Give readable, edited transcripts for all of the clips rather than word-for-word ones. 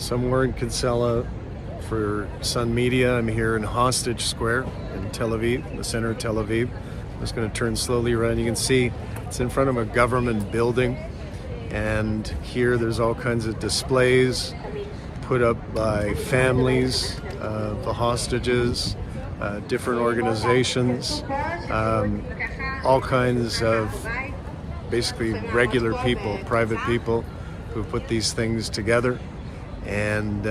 So I'm Warren Kinsella for Sun Media. I'm here in Hostage Square in Tel Aviv, the center of Tel Aviv. I'm just going to turn slowly around. You can see it's in front of a government building, and here there's all kinds of displays put up by families of the hostages, different organizations, all kinds of basically regular people, private people who put these things together. And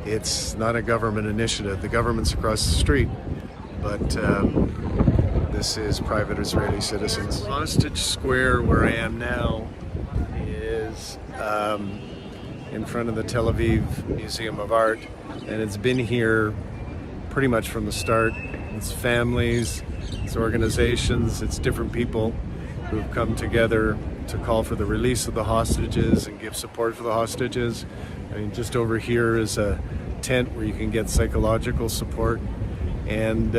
it's not a government initiative. The government's across the street, but this is private Israeli citizens. Hostage Square, where I am now, is in front of the Tel Aviv Museum of Art, and it's been here pretty much from the start. It's families, it's organizations, it's different people who've come together to call for the release of the hostages and give support for the hostages. I mean, just over here is a tent where you can get psychological support, and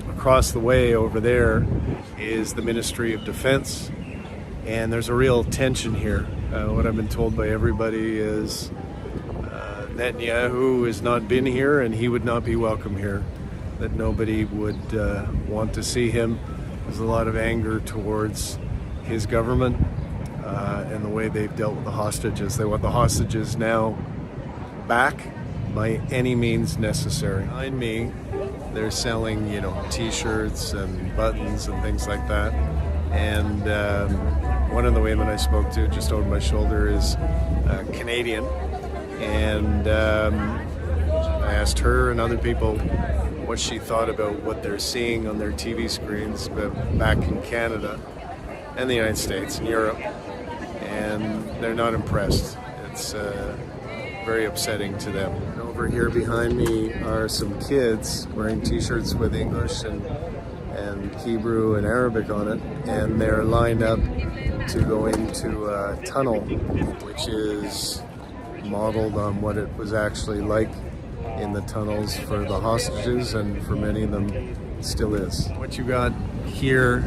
across the way over there is the Ministry of Defense, and there's a real tension here. What I've been told by everybody is Netanyahu has not been here and he would not be welcome here, that nobody would want to see him. There's a lot of anger towards his government and the way they've dealt with the hostages. They want the hostages now back by any means necessary. Behind me, they're selling, t-shirts and buttons and things like that. And one of the women I spoke to just over my shoulder is Canadian. And I asked her and other people what she thought about what they're seeing on their TV screens back in Canada and the United States and Europe, and they're not impressed. It's very upsetting to them. And over here behind me are some kids wearing t-shirts with English and Hebrew and Arabic on it, and they're lined up to go into a tunnel which is modeled on what it was actually like in the tunnels for the hostages, and for many of them it still is. What you got here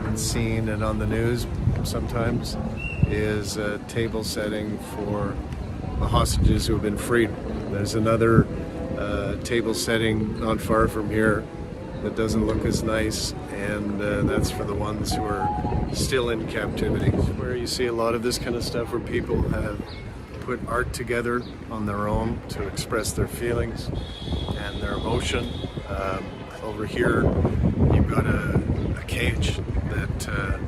and seen and on the news sometimes is a table setting for the hostages who have been freed. There's another table setting not far from here that doesn't look as nice, and that's for the ones who are still in captivity. Where you see a lot of this kind of stuff where people have put art together on their own to express their feelings and their emotion. Over here you've got a cage that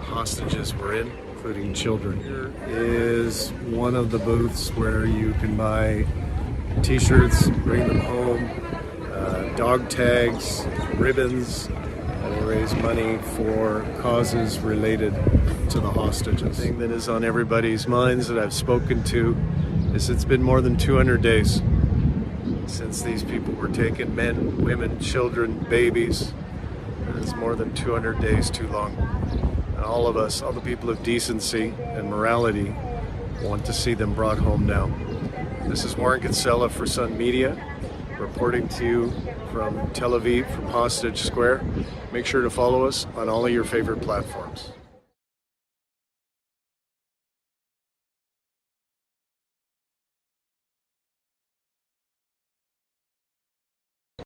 hostages were in, including children. Here is one of the booths where you can buy t-shirts, bring them home, dog tags, ribbons, and raise money for causes related to the hostages. The thing that is on everybody's minds that I've spoken to is it's been more than 200 days since these people were taken, men, women, children, babies. It's more than 200 days too long. And all of us, all the people of decency and morality, want to see them brought home now. This is Warren Kinsella for Sun Media, reporting to you from Tel Aviv, from Hostage Square. Make sure to follow us on all of your favorite platforms.